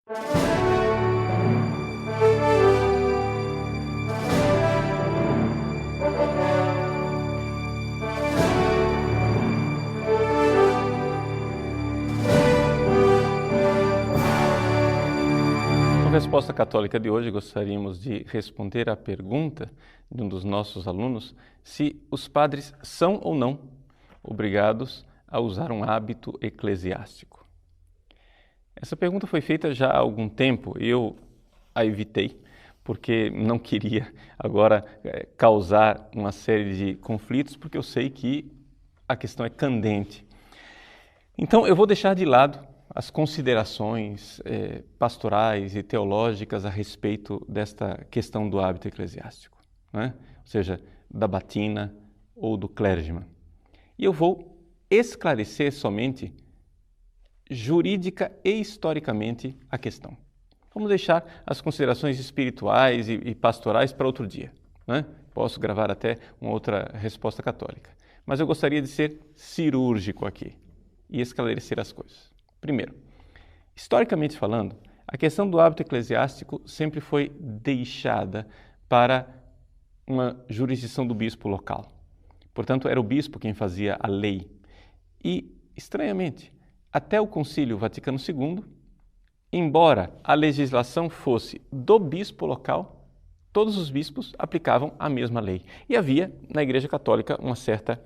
Na resposta católica de hoje, gostaríamos de responder à pergunta de um dos nossos alunos se os padres são ou não obrigados a usar um hábito eclesiástico. Essa pergunta foi feita já há algum tempo e eu a evitei, porque não queria agora causar uma série de conflitos, porque eu sei que a questão é candente. Então, eu vou deixar de lado as considerações pastorais e teológicas a respeito desta questão do hábito eclesiástico, né? Ou seja, da batina ou do clergyman. E eu vou esclarecer somente jurídica e historicamente a questão. Vamos deixar as considerações espirituais e pastorais para outro dia, né? Posso gravar até uma outra resposta católica. Mas eu gostaria de ser cirúrgico aqui e esclarecer as coisas. Primeiro, historicamente falando, a questão do hábito eclesiástico sempre foi deixada para uma jurisdição do bispo local. Portanto, era o bispo quem fazia a lei. E, estranhamente, até o Concílio Vaticano II, embora a legislação fosse do bispo local, todos os bispos aplicavam a mesma lei. E havia, na Igreja Católica, uma certa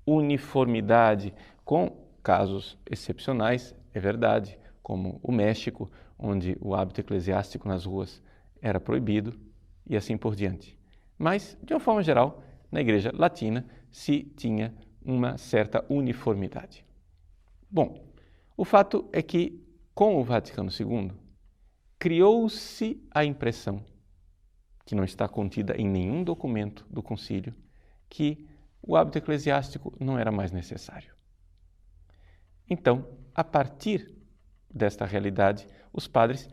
uniformidade, com casos excepcionais, é verdade, como o México, onde o hábito eclesiástico nas ruas era proibido e assim por diante. Mas, de uma forma geral, na Igreja Latina se tinha uma certa uniformidade. Bom, o fato é que, com o Vaticano II, criou-se a impressão, que não está contida em nenhum documento do concílio, que o hábito eclesiástico não era mais necessário. Então, a partir desta realidade, os padres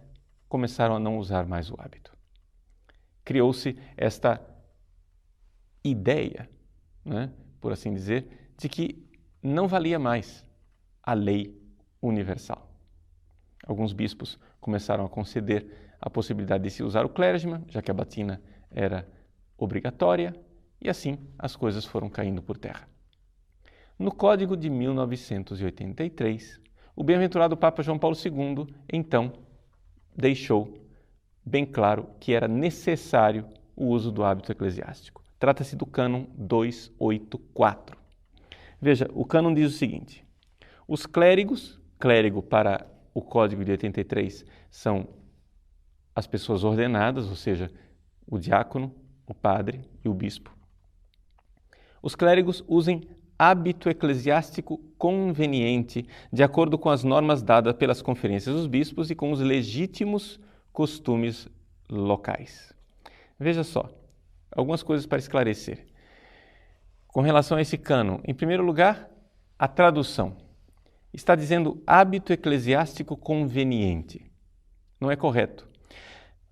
começaram a não usar mais o hábito. Criou-se esta ideia, né, por assim dizer, de que não valia mais a lei universal. Alguns bispos começaram a conceder a possibilidade de se usar o clergyman, já que a batina era obrigatória, e assim as coisas foram caindo por terra. No Código de 1983, o bem-aventurado Papa João Paulo II, então, deixou bem claro que era necessário o uso do hábito eclesiástico. Trata-se do cânon 284. Veja, o cânon diz o seguinte: os clérigos, clérigo para o Código de 83, são as pessoas ordenadas, ou seja, o diácono, o padre e o bispo. Os clérigos usem hábito eclesiástico conveniente, de acordo com as normas dadas pelas conferências dos bispos e com os legítimos costumes locais. Veja só, algumas coisas para esclarecer. Com relação a esse cânon, em primeiro lugar, a tradução. Está dizendo hábito eclesiástico conveniente. Não é correto.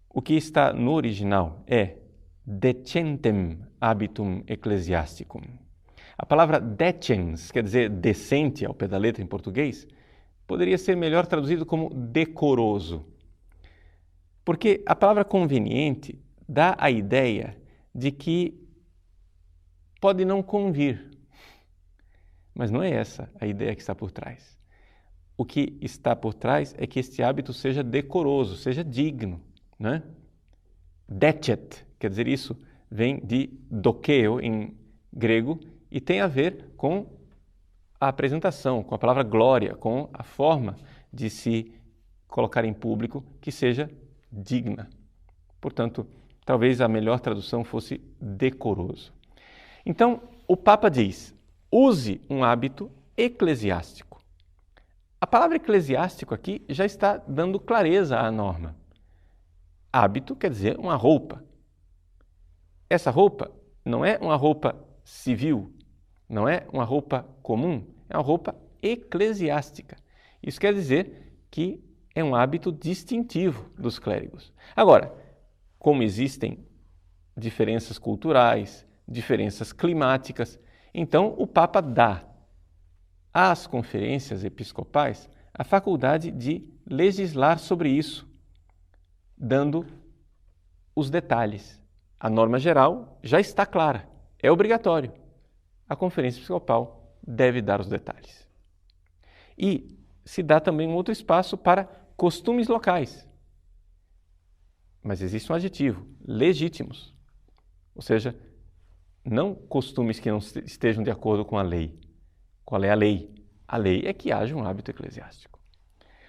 O que está no original é decentem habitum ecclesiasticum. A palavra decens, quer dizer decente ao pé da letra em português, poderia ser melhor traduzido como decoroso. Porque a palavra conveniente dá a ideia de que pode não convir. Mas não é essa a ideia que está por trás. O que está por trás é que este hábito seja decoroso, seja digno, né? Decet, quer dizer isso, vem de dokeo em grego e tem a ver com a apresentação, com a palavra glória, com a forma de se colocar em público que seja digna. Portanto, talvez a melhor tradução fosse decoroso. Então, o Papa diz: use um hábito eclesiástico. A palavra eclesiástico aqui já está dando clareza à norma. Hábito quer dizer uma roupa. Essa roupa não é uma roupa civil, não é uma roupa comum, é uma roupa eclesiástica. Isso quer dizer que é um hábito distintivo dos clérigos. Agora, como existem diferenças culturais, diferenças climáticas, então o Papa dá às conferências episcopais a faculdade de legislar sobre isso, dando os detalhes. A norma geral já está clara, é obrigatório. A Conferência Episcopal deve dar os detalhes. E se dá também um outro espaço para costumes locais. Mas existe um adjetivo, legítimos. Ou seja, não costumes que não estejam de acordo com a lei. Qual é a lei? A lei é que haja um hábito eclesiástico.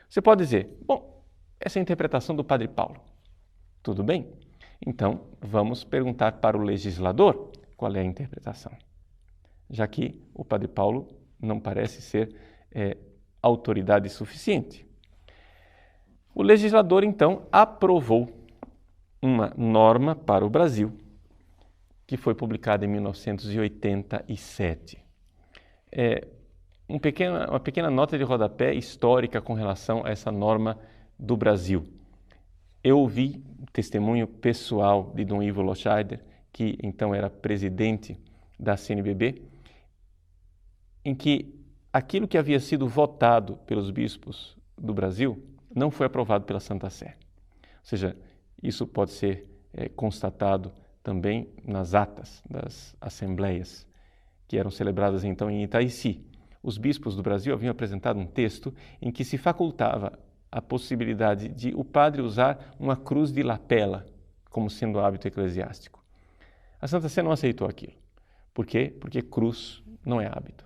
Você pode dizer, bom, essa é a interpretação do Padre Paulo. Tudo bem? Então, vamos perguntar para o legislador qual é a interpretação. Já que o Padre Paulo não parece ser autoridade suficiente. O legislador, então, aprovou uma norma para o Brasil, que foi publicada em 1987. Uma pequena nota de rodapé histórica com relação a essa norma do Brasil. Eu ouvi testemunho pessoal de Dom Ivo Loscheider, que então era presidente da CNBB, em que aquilo que havia sido votado pelos bispos do Brasil não foi aprovado pela Santa Sé. Ou seja, isso pode ser constatado também nas atas das assembleias que eram celebradas então em Itaici. Os bispos do Brasil haviam apresentado um texto em que se facultava a possibilidade de o padre usar uma cruz de lapela como sendo hábito eclesiástico. A Santa Sé não aceitou aquilo. Por quê? Porque cruz não é hábito,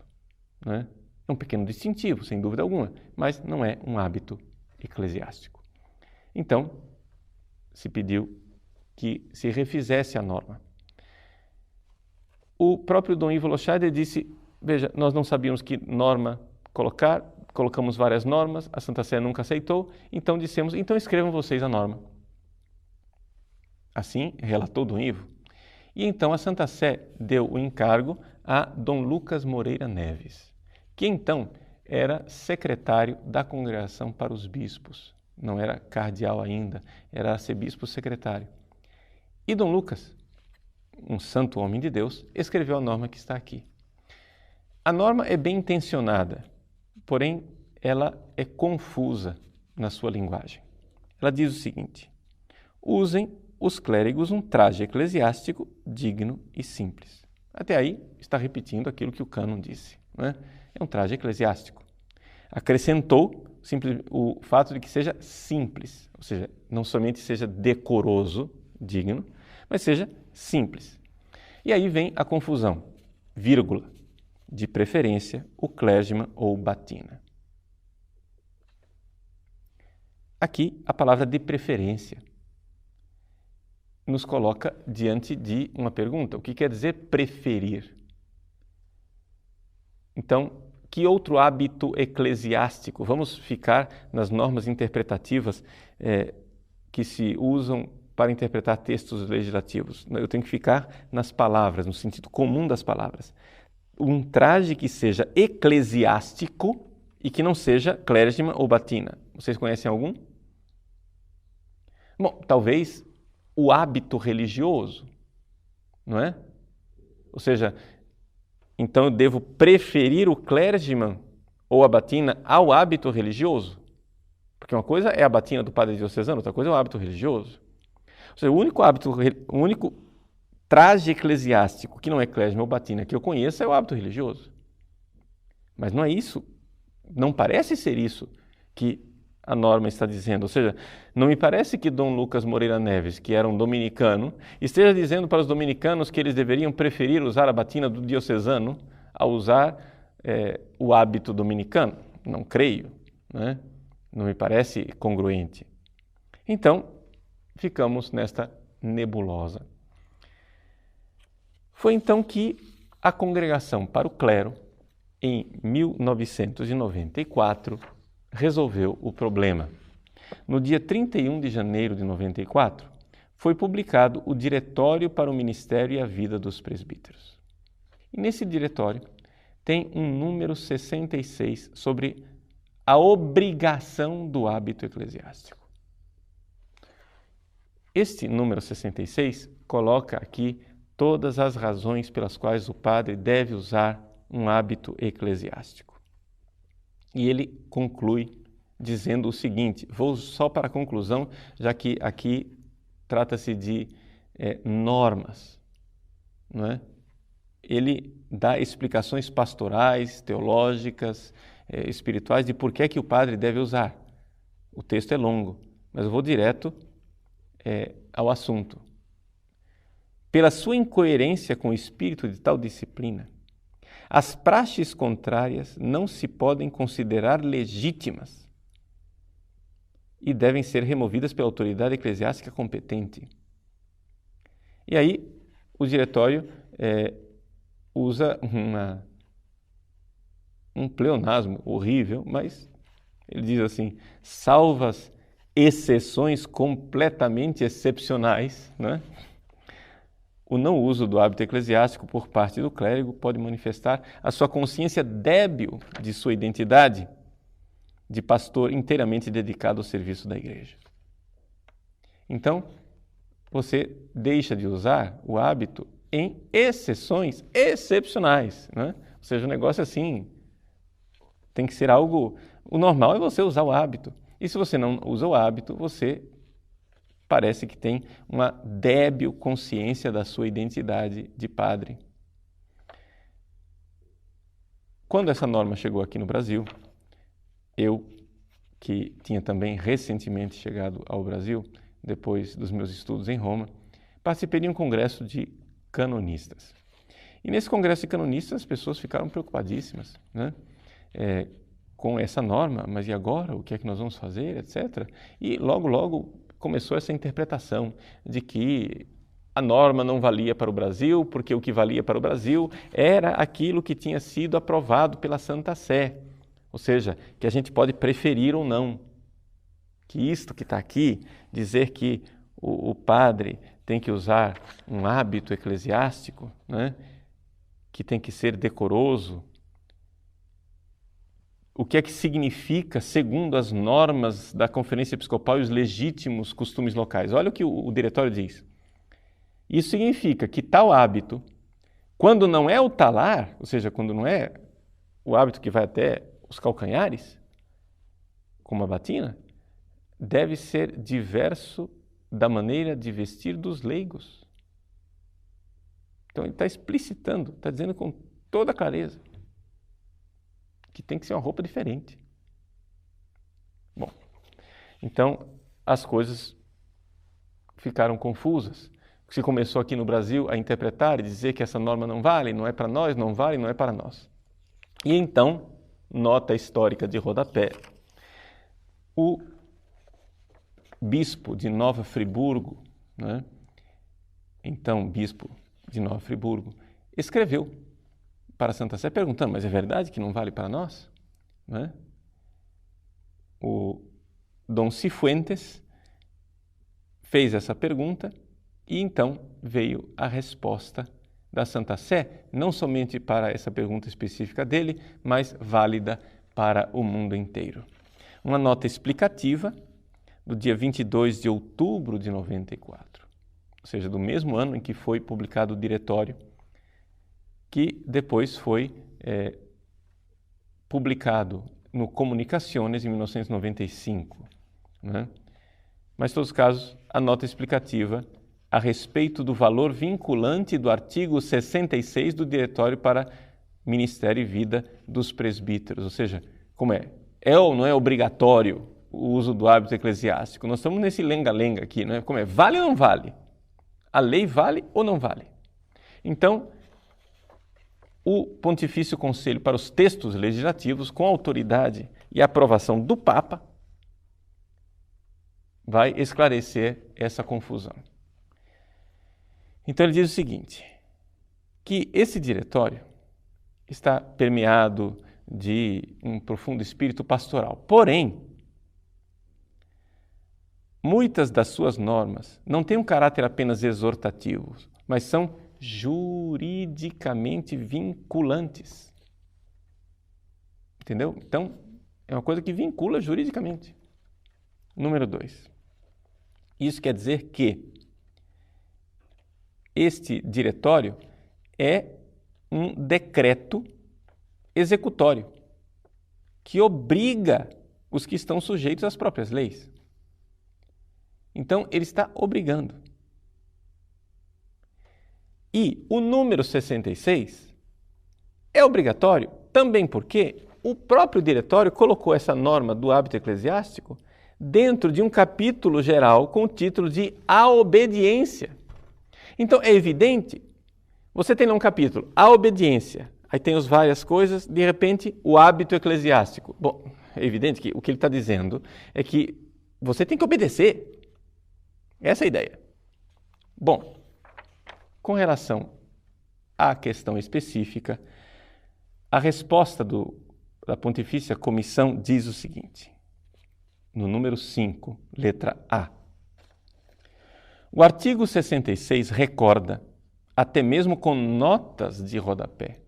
né? É um pequeno distintivo, sem dúvida alguma, mas não é um hábito eclesiástico. Então, se pediu que se refizesse a norma. O próprio Dom Ivo Loscheider disse, veja, nós não sabíamos que norma colocar, colocamos várias normas, a Santa Sé nunca aceitou, então dissemos, então escrevam vocês a norma. Assim relatou Dom Ivo. E então a Santa Sé deu o encargo a Dom Lucas Moreira Neves, que então era secretário da Congregação para os Bispos. Não era cardeal ainda, era arcebispo secretário. E Dom Lucas, um santo homem de Deus, escreveu a norma que está aqui. A norma é bem intencionada, porém ela é confusa na sua linguagem. Ela diz o seguinte: usem os clérigos um traje eclesiástico digno e simples. Até aí está repetindo aquilo que o cânon disse, não é? É um traje eclesiástico. Acrescentou o fato de que seja simples, ou seja, não somente seja decoroso, digno, mas seja simples. E aí vem a confusão, vírgula, de preferência o clérigman ou batina. Aqui a palavra de preferência nos coloca diante de uma pergunta. O que quer dizer preferir? Então, que outro hábito eclesiástico? Vamos ficar nas normas interpretativas que se usam para interpretar textos legislativos. Eu tenho que ficar nas palavras, no sentido comum das palavras. Um traje que seja eclesiástico e que não seja clérigman ou batina. Vocês conhecem algum? Bom, talvez o hábito religioso, não é? Ou seja, então eu devo preferir o clérigman ou a batina ao hábito religioso? Porque uma coisa é a batina do padre diocesano, outra coisa é o hábito religioso. Ou seja, o único traje eclesiástico que não é clérigman ou batina que eu conheço é o hábito religioso. Mas não é isso, não parece ser isso que a norma está dizendo. Ou seja, não me parece que Dom Lucas Moreira Neves, que era um dominicano, esteja dizendo para os dominicanos que eles deveriam preferir usar a batina do diocesano a usar o hábito dominicano. Não creio, né? Não me parece congruente. Então, ficamos nesta nebulosa. Foi então que a Congregação para o Clero, em 1994, resolveu o problema. No dia 31 de janeiro de 94, foi publicado o Diretório para o Ministério e a Vida dos Presbíteros. E nesse diretório tem um número 66 sobre a obrigação do hábito eclesiástico. Este número 66 coloca aqui todas as razões pelas quais o padre deve usar um hábito eclesiástico. E ele conclui dizendo o seguinte, vou só para a conclusão, já que aqui trata-se de normas, não é? Ele dá explicações pastorais, teológicas, espirituais de por que é que o padre deve usar. O texto é longo, mas eu vou direto ao assunto. Pela sua incoerência com o espírito de tal disciplina, as praxes contrárias não se podem considerar legítimas e devem ser removidas pela autoridade eclesiástica competente. E aí, o diretório usa um pleonasmo horrível, mas ele diz assim, salvas exceções completamente excepcionais, né? O não uso do hábito eclesiástico por parte do clérigo pode manifestar a sua consciência débil de sua identidade de pastor inteiramente dedicado ao serviço da igreja. Então, você deixa de usar o hábito em exceções excepcionais, né? Ou seja, o negócio assim tem que ser algo... O normal é você usar o hábito. E se você não usa o hábito, você parece que tem uma débil consciência da sua identidade de padre. Quando essa norma chegou aqui no Brasil, eu, que tinha também recentemente chegado ao Brasil, depois dos meus estudos em Roma, participei de um congresso de canonistas. E nesse congresso de canonistas as pessoas ficaram preocupadíssimas, né? Com essa norma, mas e agora? O que é que nós vamos fazer, etc. E logo começou essa interpretação de que a norma não valia para o Brasil, porque o que valia para o Brasil era aquilo que tinha sido aprovado pela Santa Sé. Ou seja, que a gente pode preferir ou não. Que isto que está aqui, dizer que o padre tem que usar um hábito eclesiástico, né? Que tem que ser decoroso. O que é que significa, segundo as normas da Conferência Episcopal e os legítimos costumes locais? Olha o que o diretório diz. Isso significa que tal hábito, quando não é o talar, ou seja, quando não é o hábito que vai até os calcanhares, como a batina, deve ser diverso da maneira de vestir dos leigos. Então ele está explicitando, está dizendo com toda clareza que tem que ser uma roupa diferente. Bom, então as coisas ficaram confusas. Se começou aqui no Brasil a interpretar e dizer que essa norma não vale, não é para nós, não vale, não é para nós. E então, nota histórica de rodapé, o bispo de Nova Friburgo, né? Então bispo de Nova Friburgo, escreveu para a Santa Sé perguntando, mas é verdade que não vale para nós? Né? O Dom Cifuentes fez essa pergunta e então veio a resposta da Santa Sé, não somente para essa pergunta específica dele, mas válida para o mundo inteiro. Uma nota explicativa do dia 22 de outubro de 94, ou seja, do mesmo ano em que foi publicado o diretório, que depois foi publicado no Comunicaciones em 1995. Né? Mas, em todos os casos, a nota explicativa a respeito do valor vinculante do artigo 66 do Diretório para Ministério e Vida dos Presbíteros. Ou seja, como é? É ou não é obrigatório o uso do hábito eclesiástico? Nós estamos nesse lenga-lenga aqui, não é? Como é? Vale ou não vale? A lei vale ou não vale? Então, o Pontifício Conselho para os Textos Legislativos, com autoridade e aprovação do Papa, vai esclarecer essa confusão. Então ele diz o seguinte, que esse diretório está permeado de um profundo espírito pastoral. Porém, muitas das suas normas não têm um caráter apenas exortativo, mas são juridicamente vinculantes. Entendeu? Então, é uma coisa que vincula juridicamente. Número 2. Isso quer dizer que este diretório é um decreto executório que obriga os que estão sujeitos às próprias leis. Então, ele está obrigando. E o número 66 é obrigatório também porque o próprio diretório colocou essa norma do hábito eclesiástico dentro de um capítulo geral com o título de A Obediência. Então, é evidente, você tem lá um capítulo, A Obediência, aí tem as várias coisas, de repente, o hábito eclesiástico. Bom, é evidente que o que ele está dizendo é que você tem que obedecer. Essa é a ideia. Bom, com relação à questão específica, a resposta da Pontifícia Comissão diz o seguinte, no número 5, letra A. O artigo 66 recorda, até mesmo com notas de rodapé,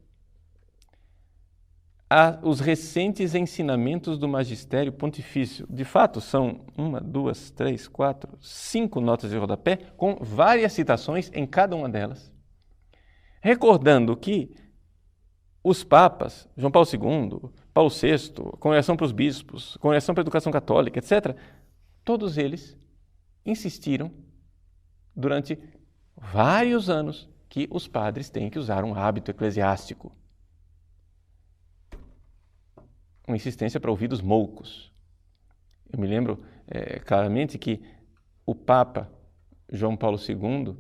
os recentes ensinamentos do magistério pontifício. De fato, são 5 notas de rodapé, com várias citações em cada uma delas, recordando que os papas, João Paulo II, Paulo VI, Congregação para os Bispos, Congregação para a Educação Católica, etc., todos eles insistiram durante vários anos que os padres têm que usar um hábito eclesiástico. Uma insistência para ouvidos moucos. Eu me lembro claramente que o Papa João Paulo II,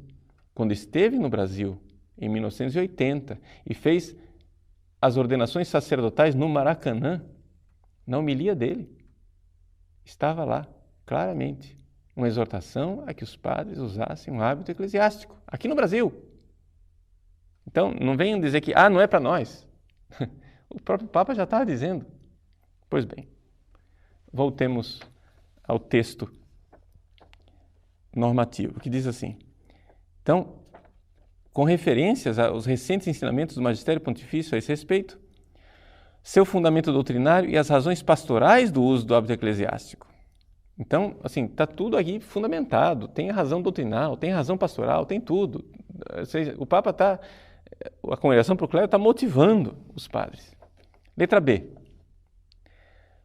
quando esteve no Brasil em 1980 e fez as ordenações sacerdotais no Maracanã, na homilia dele, estava lá, claramente, uma exortação a que os padres usassem um hábito eclesiástico, aqui no Brasil. Então, não venham dizer que, não é para nós. O próprio Papa já estava dizendo. Pois bem, voltemos ao texto normativo, que diz assim. Então, com referências aos recentes ensinamentos do Magistério Pontifício a esse respeito, seu fundamento doutrinário e as razões pastorais do uso do hábito eclesiástico. Então, assim, está tudo aqui fundamentado, tem a razão doutrinal, tem a razão pastoral, tem tudo. Ou seja, a Congregação para o Clero está motivando os padres. Letra B.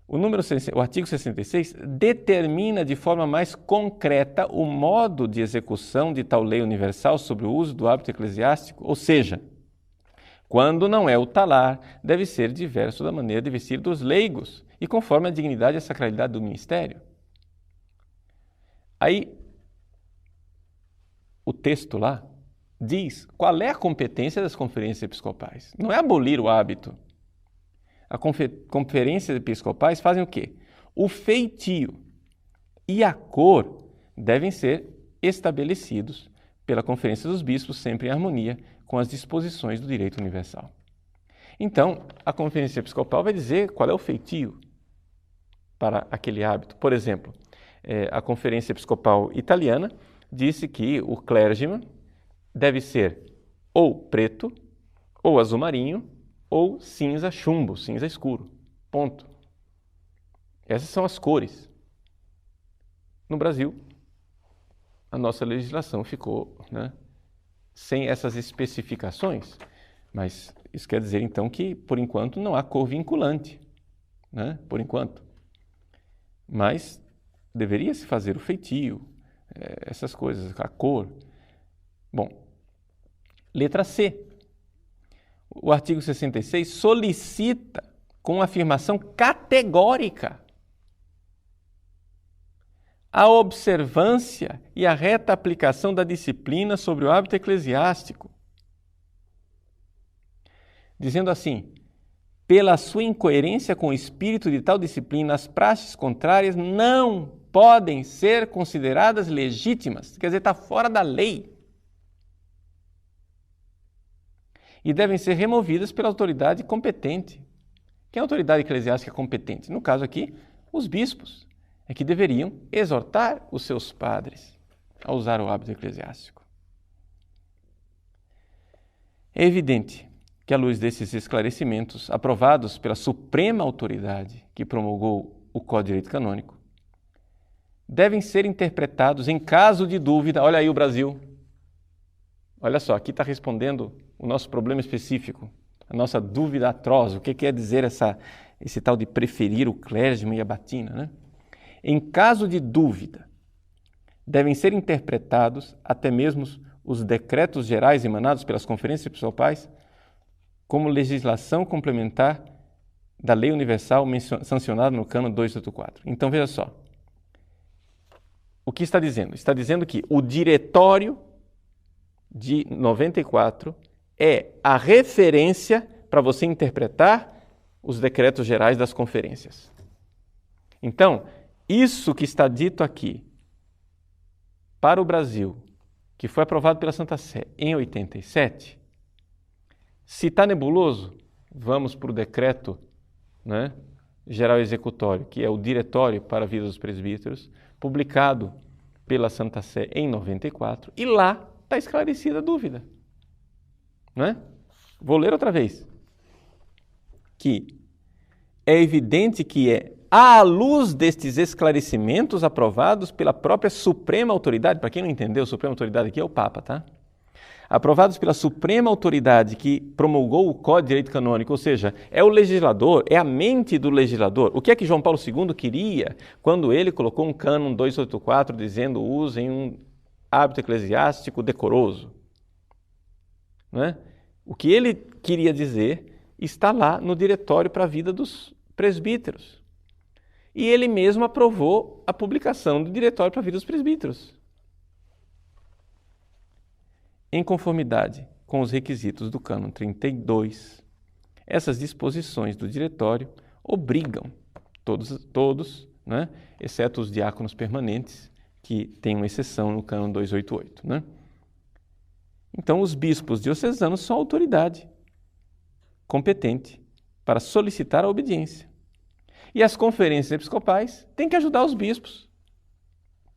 O artigo 66 determina de forma mais concreta o modo de execução de tal lei universal sobre o uso do hábito eclesiástico, ou seja, quando não é o talar, deve ser diverso da maneira de vestir dos leigos e conforme a dignidade e a sacralidade do ministério. Aí, o texto lá diz qual é a competência das conferências episcopais. Não é abolir o hábito. As conferências episcopais fazem o quê? O feitio e a cor devem ser estabelecidos pela Conferência dos Bispos, sempre em harmonia com as disposições do direito universal. Então, a Conferência Episcopal vai dizer qual é o feitio para aquele hábito. Por exemplo, a Conferência Episcopal Italiana disse que o clergyman deve ser ou preto, ou azul marinho, ou cinza chumbo, cinza escuro. Ponto. Essas são as cores. No Brasil, a nossa legislação ficou, sem essas especificações, mas isso quer dizer então que, por enquanto, não há cor vinculante, por enquanto. Mas deveria se fazer o feitio, essas coisas, a cor. Bom, letra C. O artigo 66 solicita com afirmação categórica a observância e a reta aplicação da disciplina sobre o hábito eclesiástico, dizendo assim: pela sua incoerência com o espírito de tal disciplina, as praxes contrárias não podem ser consideradas legítimas, quer dizer, está fora da lei. E devem ser removidas pela autoridade competente. Quem é a autoridade eclesiástica competente? No caso aqui, os bispos, é que deveriam exortar os seus padres a usar o hábito eclesiástico. É evidente que, à luz desses esclarecimentos aprovados pela suprema autoridade que promulgou o Código de Direito Canônico, devem ser interpretados em caso de dúvida. Olha aí o Brasil. Olha só, aqui está respondendo o nosso problema específico, a nossa dúvida atroz, o que quer dizer esse tal de preferir o clérigma e a batina, né? Em caso de dúvida, devem ser interpretados até mesmo os decretos gerais emanados pelas conferências episcopais como legislação complementar da lei universal sancionada no cânon 284. Então, veja só. O que está dizendo? Está dizendo que o diretório de 94 é a referência para você interpretar os decretos gerais das conferências. Então, isso que está dito aqui para o Brasil, que foi aprovado pela Santa Sé em 87, se está nebuloso, vamos para o decreto, né, geral executório, que é o Diretório para a Vida dos Presbíteros, publicado pela Santa Sé em 94, e lá está esclarecida a dúvida. Né? Vou ler outra vez. Que é evidente que é à luz destes esclarecimentos aprovados pela própria Suprema Autoridade, para quem não entendeu, Suprema Autoridade aqui é o Papa, tá? Aprovados pela Suprema Autoridade que promulgou o Código de Direito Canônico, ou seja, é o legislador, é a mente do legislador. O que é que João Paulo II queria quando ele colocou um cânon 284 dizendo usem um hábito eclesiástico decoroso? Não é? O que ele queria dizer está lá no Diretório para a Vida dos Presbíteros. E ele mesmo aprovou a publicação do Diretório para a Vida dos Presbíteros. Em conformidade com os requisitos do cânon 32, essas disposições do diretório obrigam todos, né, exceto os diáconos permanentes, que têm uma exceção no cânon 288. Né? Então, os bispos diocesanos são a autoridade competente para solicitar a obediência. E as conferências episcopais têm que ajudar os bispos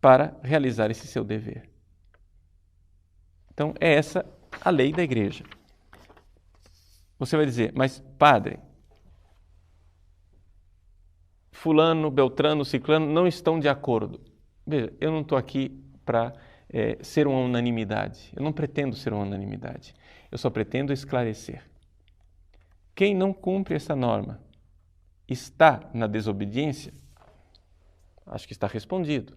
para realizar esse seu dever. Então, é essa a lei da igreja. Você vai dizer, mas padre, fulano, beltrano, ciclano não estão de acordo. Veja, eu não estou aqui para ser uma unanimidade. Eu não pretendo ser uma unanimidade. Eu só pretendo esclarecer. Quem não cumpre essa norma está na desobediência? Acho que está respondido.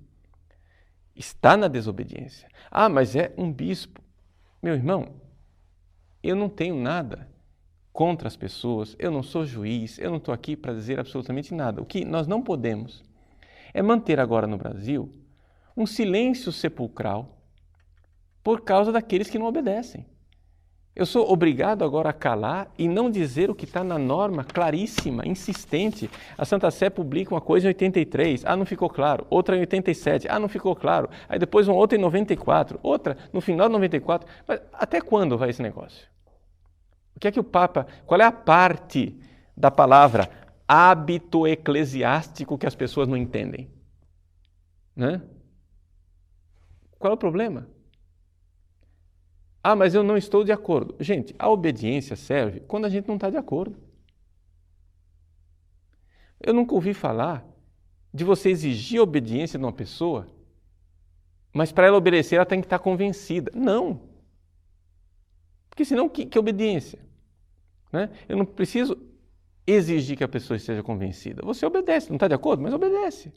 Está na desobediência. Ah, mas é um bispo. Meu irmão, eu não tenho nada contra as pessoas, eu não sou juiz, eu não estou aqui para dizer absolutamente nada. O que nós não podemos é manter agora no Brasil um silêncio sepulcral por causa daqueles que não obedecem. Eu sou obrigado agora a calar e não dizer o que está na norma claríssima, insistente. A Santa Sé publica uma coisa em 83, não ficou claro. Outra em 87, não ficou claro. Aí depois uma outra em 94, outra no final de 94. Mas até quando vai esse negócio? O que é que o Papa... Qual é a parte da palavra hábito eclesiástico que as pessoas não entendem? Né? Qual é o problema? Mas eu não estou de acordo. Gente, a obediência serve quando a gente não está de acordo. Eu nunca ouvi falar de você exigir a obediência de uma pessoa, mas para ela obedecer ela tem que estar convencida. Não. Porque senão que obediência? Né? Eu não preciso exigir que a pessoa esteja convencida. Você obedece, não está de acordo, mas obedece.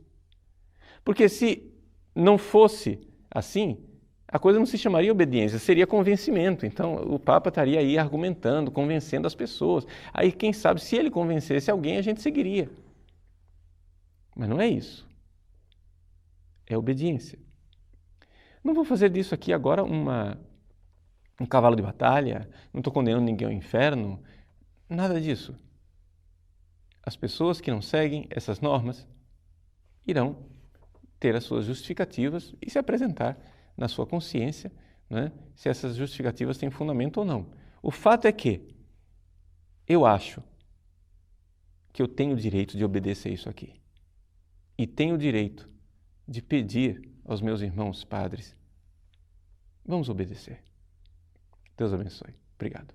Porque se não fosse assim, a coisa não se chamaria obediência, seria convencimento. Então, o Papa estaria aí argumentando, convencendo as pessoas. Aí, quem sabe, se ele convencesse alguém, a gente seguiria. Mas não é isso. É obediência. Não vou fazer disso aqui agora um cavalo de batalha, não estou condenando ninguém ao inferno, nada disso. As pessoas que não seguem essas normas irão ter as suas justificativas e se apresentar na sua consciência, né, se essas justificativas têm fundamento ou não. O fato é que eu acho que eu tenho o direito de obedecer isso aqui. E tenho o direito de pedir aos meus irmãos padres, vamos obedecer. Deus abençoe. Obrigado.